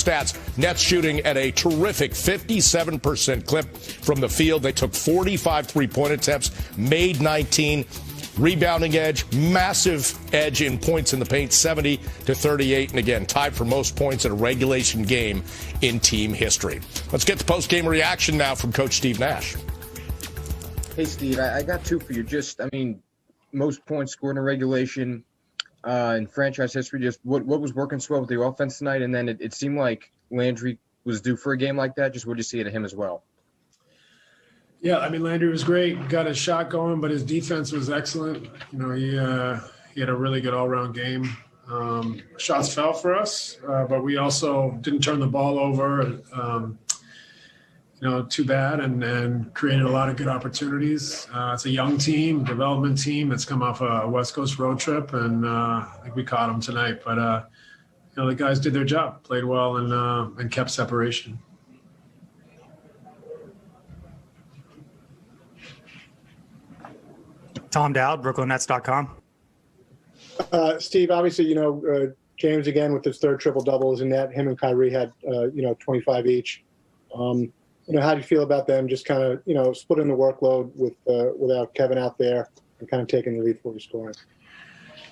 stats. Nets shooting at a terrific 57% clip from the field. They took 45 three-point attempts, made 19. Rebounding edge, massive edge in points in the paint, 70-38. And again, tied for most points in a regulation game in team history. Let's get the post-game reaction now from Coach Steve Nash. Hey, Steve, I got two for you. Most points scored in regulation in franchise history. Just what was working so well with the offense tonight? And then it seemed like Landry was due for a game like that. Just what did you see out of him as well? Yeah, I mean, Landry was great, got his shot going, but his defense was excellent. He had a really good all-around game. Shots fell for us, but we also didn't turn the ball over, too bad, and created a lot of good opportunities. It's a young team, development team that's come off a West Coast road trip, and I think we caught them tonight. But, the guys did their job, played well, and kept separation. Tom Dowd, BrooklynNets.com. Steve, obviously, James again with his third triple-double is in net. Him and Kyrie had, 25 each. How do you feel about them just kind of, splitting the workload without Kevin out there and kind of taking the lead for scoring?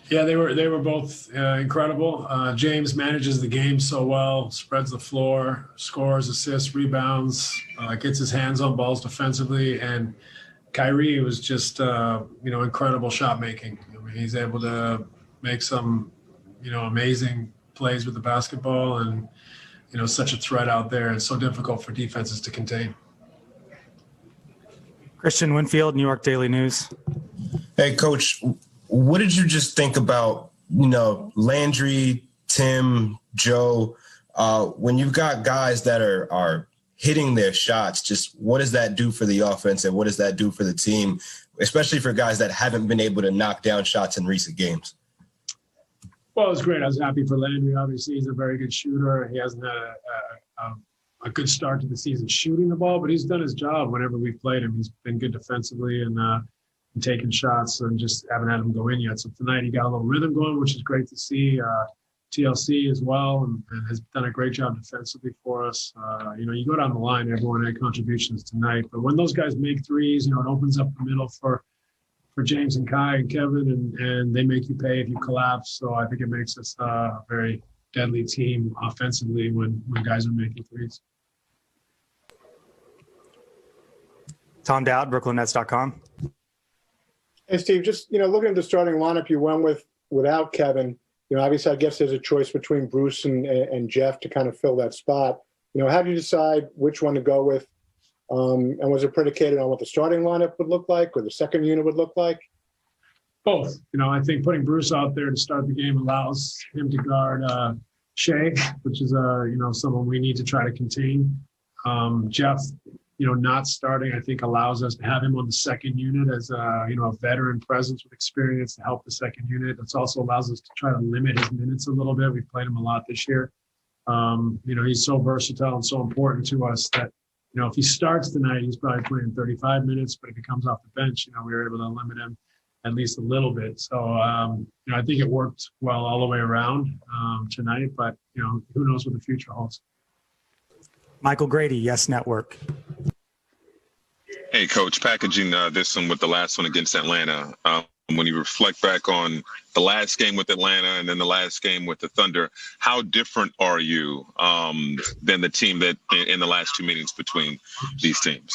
Yeah, they were both incredible. James manages the game so well, spreads the floor, scores, assists, rebounds, gets his hands on balls defensively, and Kyrie was just, incredible shot making. I mean, he's able to make some, amazing plays with the basketball, and, such a threat out there. It's so difficult for defenses to contain. Christian Winfield, New York Daily News. Hey, Coach, what did you just think about, Landry, Tim, Joe, when you've got guys that are hitting their shots, just what does that do for the offense and what does that do for the team, especially for guys that haven't been able to knock down shots in recent games? Well, it was great. I was happy for Landry. Obviously, he's a very good shooter. He hasn't had a good start to the season shooting the ball, but he's done his job whenever we've played him. He's been good defensively and taking shots, and just haven't had him go in yet. So tonight he got a little rhythm going, which is great to see. TLC as well, and has done a great job defensively for us. You go down the line, everyone had contributions tonight, but when those guys make threes, it opens up the middle for James and Kai and Kevin, and they make you pay if you collapse. So I think it makes us a very deadly team offensively when guys are making threes. Tom Dowd, BrooklynNets.com. Hey, Steve, just, looking at the starting lineup you went without Kevin, obviously, I guess there's a choice between Bruce and Jeff to kind of fill that spot. How do you decide which one to go with? And was it predicated on what the starting lineup would look like or the second unit would look like? Both. I think putting Bruce out there to start the game allows him to guard Shea, which is, someone we need to try to contain. Jeff, not starting, I think allows us to have him on the second unit as a veteran presence with experience to help the second unit. It also allows us to try to limit his minutes a little bit. We've played him a lot this year. He's so versatile and so important to us that, if he starts tonight, he's probably playing 35 minutes, but if he comes off the bench, we were able to limit him at least a little bit. So, I think it worked well all the way around tonight, but, who knows what the future holds. Michael Grady, Yes Network. Hey, Coach, packaging this one with the last one against Atlanta. When you reflect back on the last game with Atlanta and then the last game with the Thunder, how different are you than the team that in the last two meetings between these teams?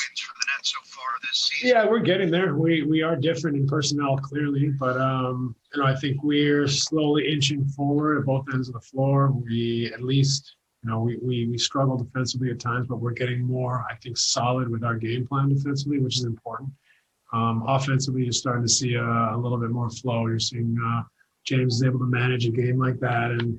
Yeah, we're getting there. We are different in personnel, clearly, but I think we're slowly inching forward at both ends of the floor. We at least. We struggle defensively at times, but we're getting more, I think, solid with our game plan defensively, which is important. Offensively, you're starting to see a little bit more flow. You're seeing James is able to manage a game like that and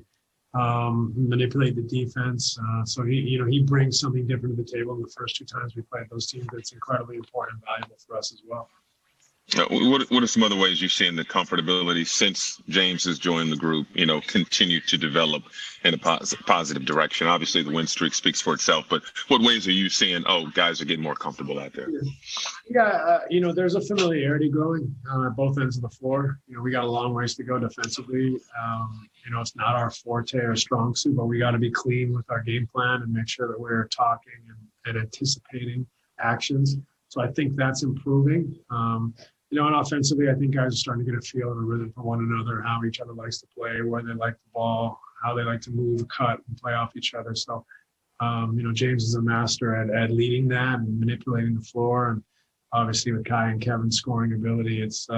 manipulate the defense. So he brings something different to the table. In the first two times we played those teams, that's incredibly important and valuable for us as well. What are some other ways you've seen the comfortability since James has joined the group, continue to develop in a positive direction? Obviously, the win streak speaks for itself, but what ways are you seeing, guys are getting more comfortable out there? Yeah, there's a familiarity growing at both ends of the floor. We got a long ways to go defensively. It's not our forte or strong suit, but we got to be clean with our game plan and make sure that we're talking and anticipating actions. So I think that's improving. And offensively, I think guys are starting to get a feel and a rhythm for one another, how each other likes to play, where they like the ball, how they like to move, cut, and play off each other. So, James is a master at leading that and manipulating the floor. And obviously with Kai and Kevin's scoring ability, it's,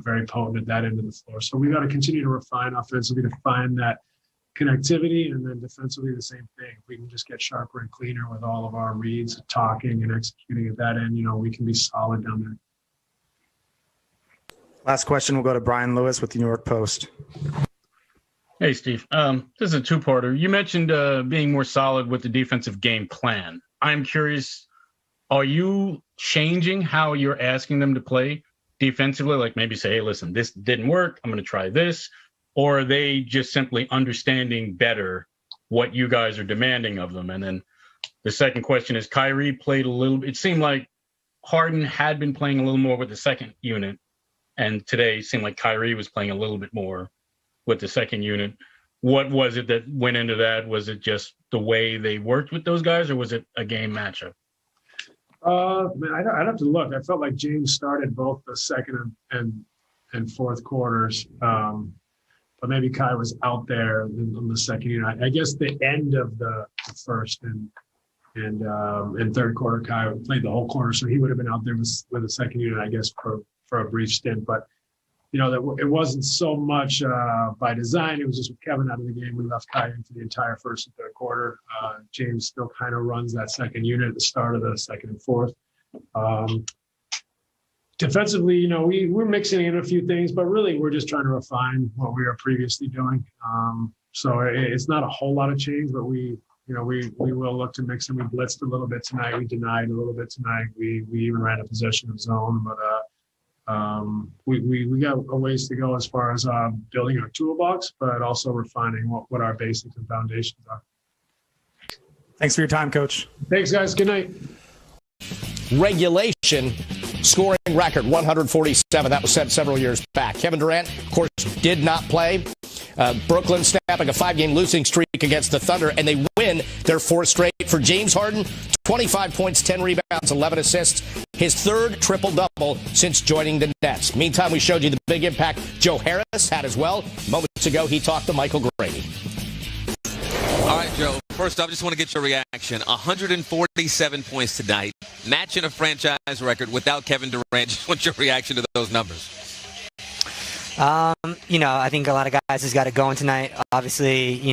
very potent at that end of the floor. So we got to continue to refine offensively to find that connectivity, and then defensively the same thing. If we can just get sharper and cleaner with all of our reads, talking and executing at that end, we can be solid down there. Last question will go to Brian Lewis with the New York Post. Hey, Steve. This is a two-parter. You mentioned being more solid with the defensive game plan. I'm curious, are you changing how you're asking them to play defensively? Like maybe say, hey, listen, this didn't work. I'm going to try this. Or are they just simply understanding better what you guys are demanding of them? And then the second question is, Kyrie played a little – it seemed like Harden had been playing a little more with the second unit, and today it seemed like Kyrie was playing a little bit more with the second unit. What was it that went into that? Was it just the way they worked with those guys, or was it a game matchup? I'd have to look. I felt like James started both the second and fourth quarters. But maybe Kai was out there in the second unit. I guess the end of the first and third quarter, Kai played the whole quarter, so he would have been out there with the second unit, I guess, for a brief stint. But that it wasn't so much by design. It was just with Kevin out of the game. We left Kai in for the entire first and third quarter. James still kind of runs that second unit at the start of the second and fourth. Defensively, we're mixing in a few things, but really we're just trying to refine what we were previously doing. So it's not a whole lot of change, but we will look to mix in. We blitzed a little bit tonight. We denied a little bit tonight. We even ran a possession of zone, but we got a ways to go as far as building our toolbox, but also refining what our basics and foundations are. Thanks for your time, Coach. Thanks, guys. Good night. Regulation scoring record 147. That was set several years back. Kevin Durant, of course, did not play. Brooklyn snapping a 5-game losing streak against the Thunder, and they win their fourth straight. For James Harden, 25 points, 10 rebounds, 11 assists. His third triple-double since joining the Nets. Meantime, we showed you the big impact Joe Harris had as well. Moments ago, he talked to Michael Grady. All right, Joe. First off, just want to get your reaction. 147 points tonight, matching a franchise record without Kevin Durant. Just want your reaction to those numbers. I think a lot of guys has got it going tonight. Obviously, we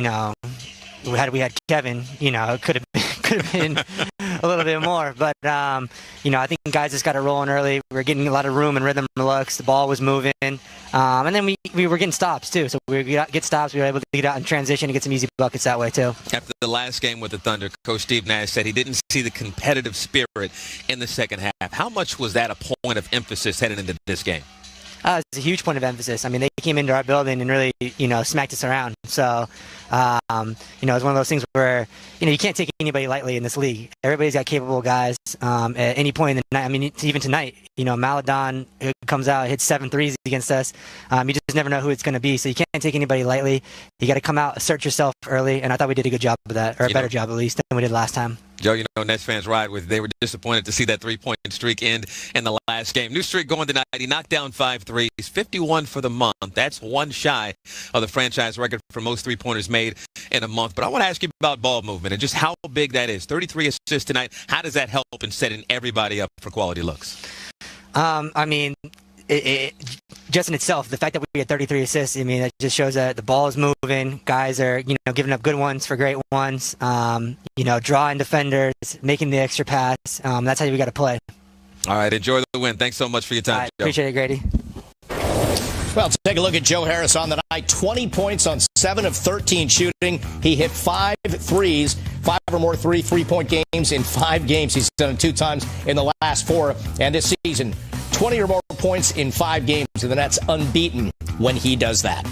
had Kevin, it could have been a little bit more. But, I think guys just got it rolling early. We were getting a lot of room and rhythm looks. The ball was moving. And then we were getting stops, too. So we get stops. We were able to get out in transition and get some easy buckets that way, too. After the last game with the Thunder, Coach Steve Nash said he didn't see the competitive spirit in the second half. How much was that a point of emphasis heading into this game? It's a huge point of emphasis. I mean, they came into our building and really, smacked us around. So, it's one of those things where, you can't take anybody lightly in this league. Everybody's got capable guys at any point in the night. I mean, even tonight, Maladon comes out, hits 7 threes against us. You just never know who it's going to be. So you can't take anybody lightly. You got to come out, assert yourself early. And I thought we did a good job of that, or a better job at least than we did last time. Joe, Nets fans ride with. They were disappointed to see that 3-point streak end in the last game. New streak going tonight. He knocked down 5 threes, 51 for the month. That's one shy of the franchise record for most 3-pointers made in a month. But I want to ask you about ball movement and just how big that is. 33 assists tonight. How does that help in setting everybody up for quality looks? Just in itself, the fact that we had 33 assists, that just shows that the ball is moving. Guys are, giving up good ones for great ones. Drawing defenders, making the extra pass. That's how we got to play. All right, enjoy the win. Thanks so much for your time, Joe. Appreciate it, Grady. Well, let's take a look at Joe Harris on the night. 20 points on 7 of 13 shooting. He hit 5 threes, 5 or more three-point games in 5 games. He's done it 2 times in the last 4. And this season, 20 or more points in 5 games, and the Nets unbeaten when he does that.